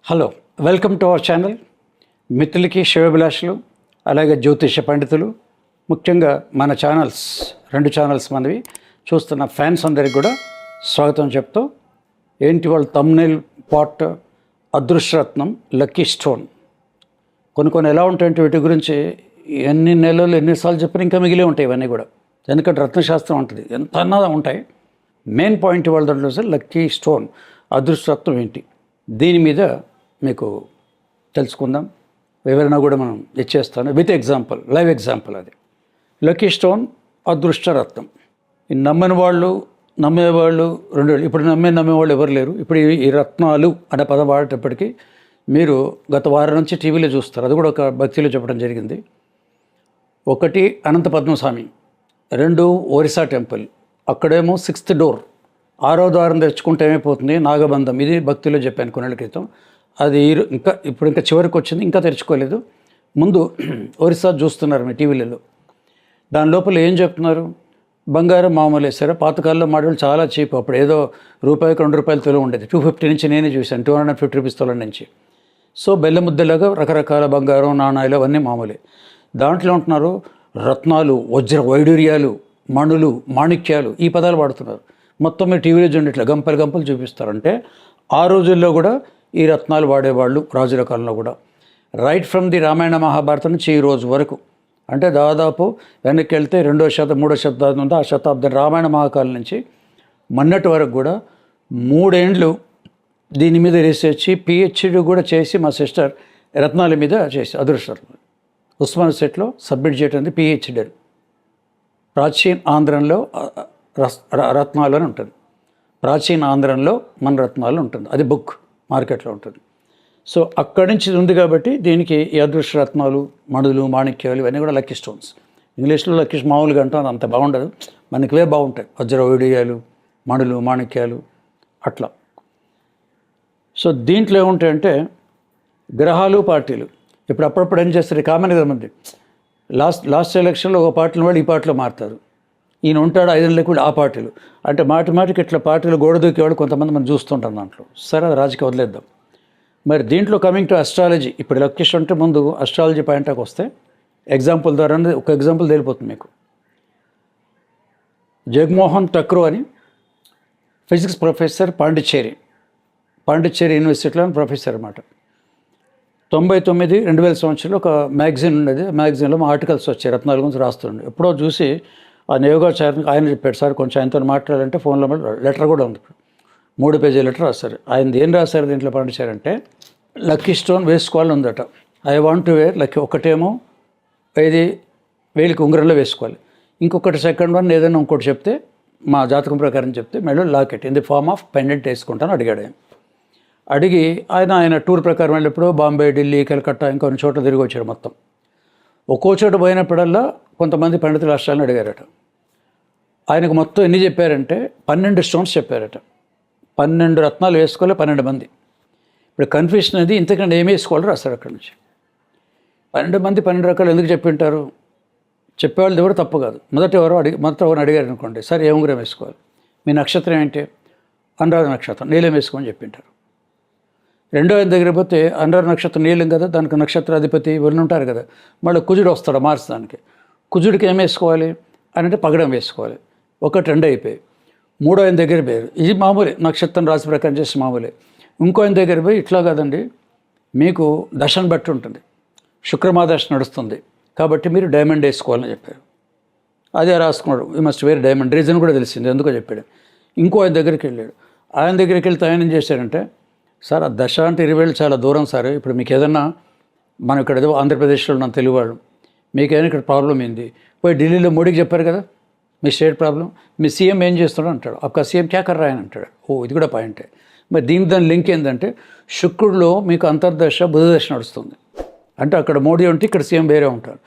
Hello, welcome to our channel. మిత్రులకి, శివభిలాషులు, అలాగే జ్యోతిష పండితులు, ముఖ్యంగా మన ఛానల్స్, 2 ఛానల్స్ మనవి చూస్తున్న ఫ్యాన్స్ అందరికి కూడా స్వాగతం చెప్తూ, ఏంటి వాళ్ళ థంబ్నెయిల్ పాట్ అదృష్టరత్నం లక్కీ స్టోన్ కొన్ని ఎలా ఉంటాయంటే వీటి గురించి ఎన్ని నెలలు ఎన్నిసార్లు చెప్పినా ఇంకా మిగిలే ఉంటాయి ఇవన్నీ కూడా. ఎందుకంటే రత్నశాస్త్రం ఉంటుంది, ఎంత అన్నదా ఉంటాయి. మెయిన్ పాయింట్ వాళ్ళ దాంట్లో లక్కీ స్టోన్ అదృష్టరత్నం ఏంటి, దీని మీద మీకు తెలుసుకుందాం. వివరణ కూడా మనం ఇచ్చేస్తాను విత్ ఎగ్జాంపుల్, లైవ్ ఎగ్జాంపుల్. అది లక్కీ స్టోన్ అదృష్టరత్నం. ఈ నమ్మని వాళ్ళు, నమ్మేవాళ్ళు రెండు. ఇప్పుడు నమ్మేవాళ్ళు ఎవరు లేరు. ఇప్పుడు ఈ రత్నాలు అనే పదం వాడేటప్పటికీ మీరు గత వారం నుంచి టీవీలో చూస్తారు. అది కూడా ఒక భక్తిలో చెప్పడం జరిగింది. 1 అనంత పద్మస్వామి, 2 ఒరిస్సా టెంపుల్, అక్కడేమో 6th డోర్, 6వ ద్వారం తెచ్చుకుంటే ఏమైపోతుంది, నాగబంధం. ఇది భక్తిలో చెప్పాను కొన్నేళ్ల క్రితం. అది ఇప్పుడు ఇంకా చివరికి వచ్చింది, ఇంకా తెరుచుకోలేదు. ముందు ఒరిస్సా చూస్తున్నారు మీ టీవీలలో. దాని లోపల ఏం చెప్తున్నారు, బంగారం మామూలు వేసారా. పాతకాలంలో మాటలు చాలా చీప్. అప్పుడు ఏదో రూపాయికి 2 రూపాయలు తులం ఉండేది. 250 నుంచి నేనే చూశాను, 250 రూపీస్ తులం నుంచి. సో బెల్ల ముద్దలాగా రకరకాల బంగారం, నాణాలు అవన్నీ మామూలే. దాంట్లో ఉంటున్నారు రత్నాలు, వజ్ర వైడూర్యాలు, మణులు, మాణిక్యాలు, ఈ పదాలు వాడుతున్నారు. మొత్తం మీరు టీవీలో చూడండి, ఇట్లా గంపలు చూపిస్తారంటే ఆ రోజుల్లో కూడా ఈ రత్నాలు వాడేవాళ్ళు, రాజుల కాలంలో కూడా. Right from the Ramayana Mahabharatam నుంచి ఈ రోజు వరకు, అంటే దాదాపు వెనక్కి వెళ్తే 2వ శతాబ్దం 3వ శతాబ్దం ఉంది. ఆ శతాబ్దం రామాయణ మహాకాలం నుంచి మొన్నటి వరకు కూడా 3 ఏండ్లు దీని మీద రీసెర్చ్, పిహెచ్డి కూడా చేసి మా సిస్టర్ రత్నాల మీద చేసి అదృష్టరత్నం ఉస్మాన్ సెట్లో సబ్మిట్ చేయడం పిహెచ్డి. ప్రాచీన ఆంధ్రంలో రత్నాలు అని ఉంటుంది. ప్రాచీన ఆంధ్రంలో మన రత్నాలు ఉంటుంది. అది బుక్ మార్కెట్లో ఉంటుంది. సో అక్కడి నుంచి ఉంది కాబట్టి దీనికి ఈ అదృష్ట రత్నాలు, మణులు, మాణిక్యాలు ఇవన్నీ కూడా లక్కీ స్టోన్స్. ఇంగ్లీష్లో లక్కీ మామూలుగా అంటాం, అంత బాగుండదు. మనకివే బాగుంటాయి, వజ్ర వైడూర్యాలు, మణులు, మాణిక్యాలు అట్లా. సో దీంట్లో ఏముంటాయంటే గ్రహాలు, పార్టీలు. ఇప్పుడు అప్పుడప్పుడు ఏం చేస్తారు, కామన్ కదా మంది, లాస్ట్ ఎలక్షన్లో ఒక పార్టీని వాడు ఈ పార్టీలో మారుతారు. ఈయన ఉంటాడు 5 ఏళ్ళకి కూడా ఆ పార్టీలు. అంటే మాటికి ఇట్లా పార్టీలు గోడ దూకేవాడు కొంతమంది మనం చూస్తుంటాం దాంట్లో. సరే, అది రాజకీయ వదిలేద్దాం. మరి దీంట్లో కమింగ్ టు అస్ట్రాలజీ, ఇప్పుడు లొకేషన్ అంటే ముందు అస్ట్రాలజీ పాయింట్కి వస్తే ఎగ్జాంపుల్ ద్వారా ఒక ఎగ్జాంపుల్ తెలిపోతుంది మీకు. జగమోహన్ టక్రో అని ఫిజిక్స్ ప్రొఫెసర్, పాండిచ్చేరి యూనివర్సిటీలో ప్రొఫెసర్ అన్నమాట. 2000 సంవత్సరంలో ఒక మ్యాగజైన్ ఉండేది. మ్యాగజైన్లో ఆర్టికల్స్ వచ్చాయి, రత్నాల గురించి రాస్తుండే. ఎప్పుడో చూసి ఆ యోగాచార్యునికి ఆయన చెప్పాడు, సార్ కొంచెం ఆయనతో మాట్లాడాలంటే ఫోన్లో లెటర్ కూడా ఉంది. 3 పేజీ లెటర్ రాశారు. ఆయన ఏం రాశారు దీంట్లో పండించారంటే, లక్కీ స్టోన్ వేసుకోవాలని ఉందట. I want to wear lucky. ఒకటేమో ఇది వేలికి ఉంగరంలో వేసుకోవాలి, ఇంకొకటి సెకండ్ వన్ ఏదైనా ఇంకోటి చెప్తే, మా జాతకం ప్రకారం చెప్తే మెడలో locket in the form of pendant వేసుకుంటాను అడిగాడు. అడిగి ఆయన టూర్ ప్రకారం వెళ్ళినప్పుడు బాంబే, ఢిల్లీ, కలకత్తా ఇంకొన్ని చోట్ల తిరిగి వచ్చాడు. మొత్తం ఒక్కో చోట పోయినప్పుడల్లా కొంతమంది పండితుల రాష్ట్రాలను అడిగారట. ఆయనకు మొత్తం ఎన్ని చెప్పారంటే 12 స్టోన్స్ చెప్పారట. 12 రత్నాలు వేసుకోవాలి 12 మంది. ఇప్పుడు కన్ఫ్యూషన్ అది, ఇంతకంటే ఏమి వేసుకోవాలో రాస్తారు అక్కడి నుంచి. 12 మంది 12 రకాలు ఎందుకు చెప్పింటారు, చెప్పేవాళ్ళు ఎవరు తప్పు కాదు. మొదట ఎవరిని అడిగారు అనుకోండి, సార్ ఏ ఉంగరం వేసుకోవాలి, మీ నక్షత్రం ఏంటి, అనురాధ నక్షత్రం, నీలం వేసుకోమని చెప్పింటారు. రెండో ఆయన దగ్గర పోతే అనురాధ నక్షత్రం నీలం కదా, దానికి నక్షత్రాధిపతి ఇవన్నీ ఉంటారు కదా, మళ్ళీ కుజుడు వస్తాడు మార్చి దానికి. కుజుడికి ఏం వేసుకోవాలి అని అంటే పగడం వేసుకోవాలి. 1, 2 అయిపోయి. 3వ ఆయన దగ్గర పోయారు, ఇది మామూలే, నక్షత్రం రాశి ప్రకారం చేసి మామూలే. ఇంకో ఆయన దగ్గర పోయి, ఇట్లా కాదండి, మీకు దశను బట్టి ఉంటుంది, శుక్రమాదశ నడుస్తుంది కాబట్టి మీరు డైమండ్ వేసుకోవాలని చెప్పారు. అదే రాసుకున్నాడు, you must wear diamond. Reason కూడా తెలిసింది ఎందుకో చెప్పాడు. ఇంకో ఆయన దగ్గరికి వెళ్ళాడు. ఆయన దగ్గరికి వెళ్తే ఆయన ఏం చేశాడంటే, సార్ ఆ దశ అంటే 20 ఏళ్ళు చాలా దూరం సార్, ఇప్పుడు మీకు ఏదన్నా, మనం ఇక్కడ ఏదో ఆంధ్రప్రదేశ్లో ఉన్నాం తెలుగువాడు, మీకేమైనా ఇక్కడ ప్రాబ్లం ఏంది, పోయి ఢిల్లీలో మోడీకి చెప్పారు కదా మీ స్టేట్ ప్రాబ్లం, మీ సీఎం ఏం చేస్తాడో అంటాడు. అప్పుడు సీఎం క్యా కర్రా అని అంటాడు. ఇది కూడా పాయింటే. మరి దాని లింక్ ఏంటంటే, శుక్రుడిలో మీకు అంతర్దశ బుధదశ నడుస్తుంది. అంటే అక్కడ మోడీ ఉంటే ఇక్కడ సీఎం వేరే ఉంటారు.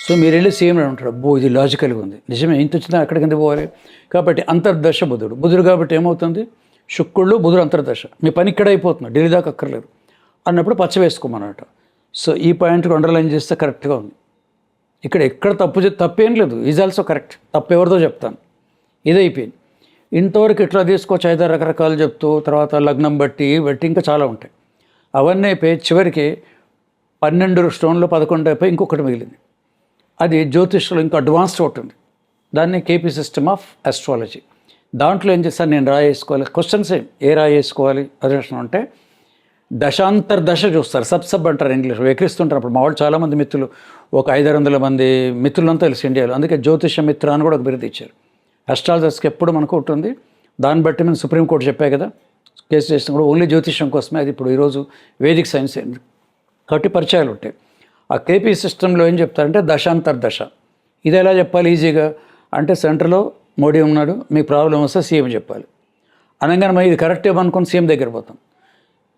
సో మీరు వెళ్ళి సీఎం ఉంటాడు. ఇది లాజికల్గా ఉంది, నిజమే, ఇంత వచ్చినా అక్కడికి ఎందుకు పోవాలి. కాబట్టి అంతర్దశ బుధుడు కాబట్టి ఏమవుతుంది, శుక్రుడు బుధుడు అంతర్దశ, మీ పని ఇక్కడ అయిపోతుంది, ఢిల్లీ దాకా అక్కర్లేదు అన్నప్పుడు పచ్చ వేసుకోమన్నమాట. సో ఈ పాయింట్కి అండర్లైన్ చేస్తే కరెక్ట్గా ఉంది. ఇక్కడ ఎక్కడ తప్పేం లేదు, ఈజ్ ఆల్సో కరెక్ట్. తప్పు ఎవరితో చెప్తాను, ఇది అయిపోయింది. ఇంతవరకు ఇట్లా తీసుకొచ్చి 5 రకరకాలు చెప్తూ తర్వాత లగ్నం బట్టి ఇంకా చాలా ఉంటాయి. అవన్నీ అయిపోయి చివరికి 12 స్టోన్లు 11 అయిపోయి ఇంకొకటి మిగిలింది. అది జ్యోతిష్లో ఇంకా అడ్వాన్స్డ్ ఒకటి ఉంది. దాన్ని కేపీ సిస్టమ్ ఆఫ్ ఆస్ట్రాలజీ. దాంట్లో ఏం చేస్తాను, నేను రాయేసుకోవాలి క్వశ్చన్స్ ఏ రాయేసుకోవాలి అదృష్టం అంటే దశాంతర్దశ చూస్తారు. సబ్ అంటారు ఇంగ్లీష్, ఎక్కిరిస్తుంటారు. అప్పుడు మా వాళ్ళు చాలామంది మిత్రులు, ఒక 500 మంది మిత్రులంతా తెలుసు ఇండియాలో. అందుకే జ్యోతిష మిత్ర అని కూడా ఒక బిరుదు ఇచ్చారు. అస్ట్రాలజర్స్కి ఎప్పుడు మనకు ఉంటుంది. దాన్ని బట్టి మేము సుప్రీంకోర్టు చెప్పాయి కదా, కేసు చేసిన కూడా ఓన్లీ జ్యోతిష్యం కోసమే. అది ఇప్పుడు ఈరోజు వేదిక్ సైన్స్ అయింది కాబట్టి పరిచయాలు ఉంటాయి. ఆ కేపీ సిస్టంలో ఏం చెప్తారంటే దశాంతర్దశ. ఇది ఎలా చెప్పాలి ఈజీగా అంటే, సెంటర్లో మోడీ ఉన్నాడు, మీకు ప్రాబ్లం వస్తే సీఎం చెప్పాలి అనగానే మరి ఇది కరెక్ట్ ఏమనుకుని సీఎం దగ్గర పోతాం.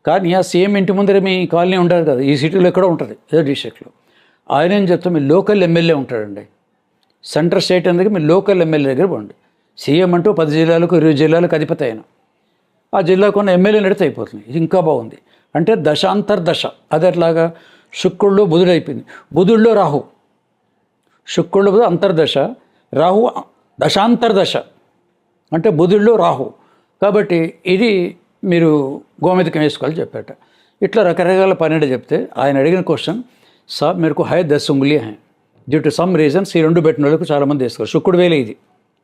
కానీ ఆ సీఎం ఇంటి ముందరే మీ కాలనీ ఉంటుంది కదా, ఈ సిటీలో ఎక్కడో ఉంటుంది ఏదో డిస్ట్రిక్ట్లో. ఆయన ఏం చెప్తాం, మీ లోకల్ ఎమ్మెల్యే ఉంటాడండి. సెంటర్ స్టేట్ అందుకే మీ లోకల్ ఎమ్మెల్యే దగ్గర పోండి. సీఎం అంటూ 10 జిల్లాలకు 20 జిల్లాలకు అధిపతి అయిన ఆ జిల్లాకు ఉన్న ఎమ్మెల్యే నడితే అయిపోతుంది. ఇది ఇంకా బాగుంది. అంటే దశాంతర్దశ. అది అట్లాగా శుక్రుల్లో బుధుడు అయిపోయింది, బుధుడిలో రాహు, శుక్రుడు బుధుడు అంతర్దశ, రాహు దశాంతర్దశ అంటే బుధుడిలో రాహు. కాబట్టి ఇది మీరు గోమేధికం వేసుకోవాలి చెప్పాట. ఇట్లా రకరకాల 12 చెప్తే ఆయన అడిగిన క్వశ్చన్, సాబ్ మేరకు హై 10 ఉంగులియా హై డ్యూ టు సమ్ రీజన్స్. ఈ 2 పెట్టిన వాళ్ళకు చాలామంది వేసుకోరు. శుక్రుడు వేలే, ఇది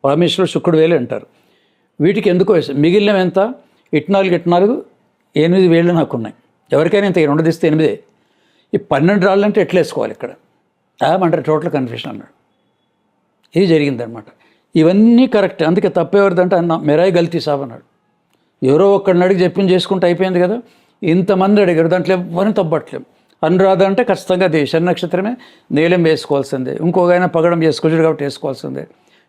పరమేశ్వరుడు శుక్రుడు వేలే అంటారు. వీటికి ఎందుకో వేస్తారు. మిగిలిన ఎంత 4 8 వేళ్ళు నాకు ఉన్నాయి. ఎవరికైనా ఇంత 2 తీస్తే 8. ఈ 12 రాళ్ళు అంటే ఎట్లా వేసుకోవాలి ఇక్కడ ఏమంటారు, టోటల్ కన్ఫ్యూషన్ అన్నాడు. ఇది జరిగిందనమాట. ఇవన్నీ కరెక్ట్. అందుకే తప్పేవరిదంటే అన్న మెరాయి గల్తీ సాబ్ అన్నాడు. ఎవరో ఒక్కడిని అడిగి చెప్పింది చేసుకుంటే అయిపోయింది కదా. ఇంతమంది అడిగారు, దాంట్లో ఎవరిని తప్పట్లేం. అనురాధ అంటే ఖచ్చితంగా అది శని నక్షత్రమే, నీలం వేసుకోవాల్సిందే. ఇంకొక ఆయన పగడం చేసుకోవచ్చు కాబట్టి వేసుకోవాల్సిందే.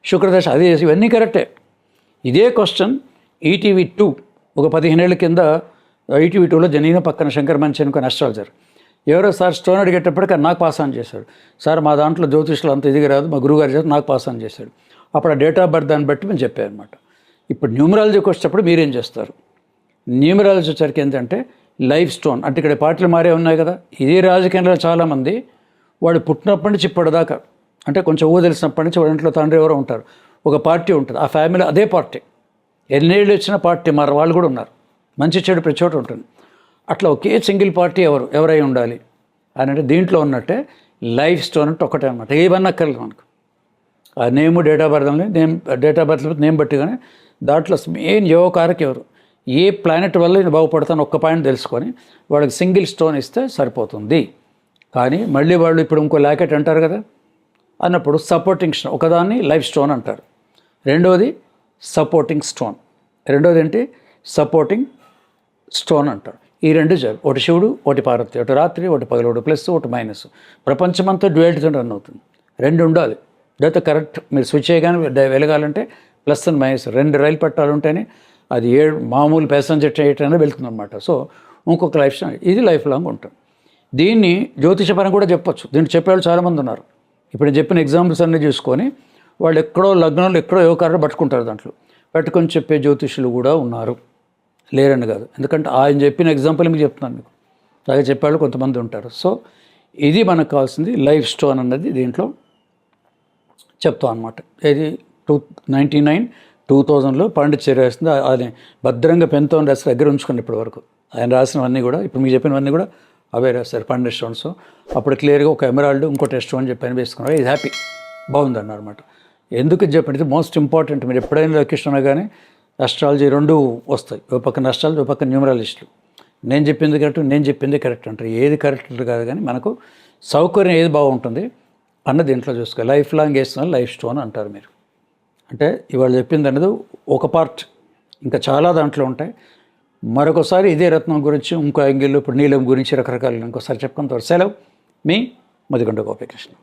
శుక్రదశ అది వేసి, ఇవన్నీ కరెక్టే. ఇదే క్వశ్చన్ ఈటీవీ 2 ఒక 15 ఏళ్ళ కింద ఈటీవీ 2లో జనీన పక్కన శంకర్ మంచి అనుకుని అస్ట్రాలజర్ ఎవరో సార్ స్టోన్ అడిగేటప్పటికి నాకు పాస్ ఆన్ చేశాడు. సార్ మా దాంట్లో జ్యోతిష్లు అంత ఇదిగా రాదు, మా గురువుగారు చేసి నాకు పాస్ ఆన్ చేశాడు. అప్పుడు ఆ డేట్ ఆఫ్ బర్త్ దాన్ని బట్టి మేము చెప్పాను అనమాట. ఇప్పుడు న్యూమరాలజీకి వచ్చేటప్పుడు మీరేం చేస్తారు, న్యూమరాలజీ వచ్చరికి ఏంటంటే లైఫ్ స్టోన్ అంటే ఇక్కడ పార్టీలు మారే ఉన్నాయి కదా. ఇదే రాజకీయంలో చాలామంది వాడు పుట్టినప్పటి నుంచి ఇప్పటిదాకా అంటే కొంచెం తెలిసినప్పటి నుంచి వాడి ఇంట్లో తండ్రి ఎవరో ఉంటారు, ఒక పార్టీ ఉంటుంది, ఆ ఫ్యామిలీ అదే పార్టీ, ఎన్నేళ్ళు వచ్చిన పార్టీ మరి వాళ్ళు కూడా ఉన్నారు. మంచి చెడు ప్రతి చోట ఉంటుంది. అట్లా ఒకే సింగిల్ పార్టీ ఎవరై ఉండాలి అని అంటే దీంట్లో ఉన్నట్టే లైఫ్ స్టోన్ అంటే ఒకటే అనమాట. ఏమన్నా అక్కర్లేదు మనకు. ఆ name date of birth date of birth name బట్టి కానీ దాంట్లో మెయిన్ యోగకారక ఎవరు, ఏ ప్లానెట్ వల్ల నేను బాగుపడతాను ఒక్క పాయింట్ తెలుసుకొని వాడికి సింగిల్ స్టోన్ ఇస్తే సరిపోతుంది. కానీ మళ్ళీ వాళ్ళు ఇప్పుడు ఇంకో లాకెట్ అంటారు కదా అన్నప్పుడు సపోర్టింగ్ స్టోన్, ఒకదాన్ని లైఫ్ స్టోన్ అంటారు, రెండోది సపోర్టింగ్ స్టోన్, రెండోది ఏంటి సపోర్టింగ్ స్టోన్ అంటారు. ఈ 2 చాలు. ఒకటి శివుడు, ఒకటి పార్వతి, ఒకటి రాత్రి, ఒకటి పగలు, ఒకటి ప్లస్, ఒకటి మైనస్. ప్రపంచమంతా డ్యూయాలిటీతో రన్ అవుతుంది. 2 ఉండాలి. లేకపోతే కరెక్ట్ మీరు స్విచ్ చేయగానే వెలగాలంటే ప్లస్ అండ్ మైనస్ 2 రైలు పట్టాలు ఉంటేనే అది మామూలు ప్యాసింజర్ ట్రైన్ వెళ్తుంది అనమాట. సో ఇంకొక లైఫ్ స్టైల్ ఇది లైఫ్ లాంగ్ ఉంటుంది. దీన్ని జ్యోతిషపరంగా కూడా చెప్పొచ్చు. దీన్ని చెప్పేవాళ్ళు చాలామంది ఉన్నారు. ఇప్పుడు నేను చెప్పిన ఎగ్జాంపుల్స్ అన్నీ చూసుకొని వాళ్ళు ఎక్కడో లగ్నంలో ఎక్కడో యోగాలు పట్టుకుంటారు. దాంట్లో పెట్టుకొని చెప్పే జ్యోతిషులు కూడా ఉన్నారు, లేరని కాదు. ఎందుకంటే ఆయన చెప్పిన ఎగ్జాంపుల్ మీకు చెప్తున్నాను, మీకు అలాగే చెప్పేవాళ్ళు కొంతమంది ఉంటారు. సో ఇది మనకు కావాల్సింది లైఫ్ స్టోన్ అన్నది దీంట్లో చెప్తాం అనమాట. ఇది 1999 2000లో పాండిచ్చేరి రాసింది. ఆయన భద్రంగా పెన్తో రాసి దగ్గర ఉంచుకోండి ఇప్పటి వరకు. ఆయన రాసినవన్నీ కూడా ఇప్పుడు మీకు చెప్పినవన్నీ కూడా అవే రాస్తారు 12 స్టోన్స్. అప్పుడు క్లియర్గా ఒక ఎమరాల్డ్ ఇంకోటి స్టోన్ చెప్పి వేసుకున్నారు. ఇది హ్యాపీ బాగుందన్న అనమాట. ఎందుకు చెప్పండి, మోస్ట్ ఇంపార్టెంట్. మీరు ఎప్పుడైనా లొకేషన్ కానీ అస్ట్రాలజీ 2 వస్తాయి, ఒక పక్కన అస్ట్రాలజీ, ఒక పక్కన న్యూమరాలజిస్టులు. నేను చెప్పింది కరెక్ట్, నేను చెప్పింది కరెక్ట్ అంటారు. ఏది కరెక్ట్ కాదు కానీ మనకు సౌకర్యం ఏది బాగుంటుంది అన్న దీంట్లో చూసుకోవాలి. లైఫ్ లాంగ్ వేస్తున్న లైఫ్ స్టోన్ అంటారు మీరు. అంటే ఇవాళ చెప్పింది అనేది ఒక పార్ట్, ఇంకా చాలా దాంట్లో ఉంటాయి. మరొకసారి ఇదే రత్నం గురించి ఇంకో యాంగిల్లో ఇప్పుడు నీలం గురించి రకరకాలు ఇంకోసారి చెప్పుకొని సెలవు. మీ మదిగొండ గోపీకృష్ణ.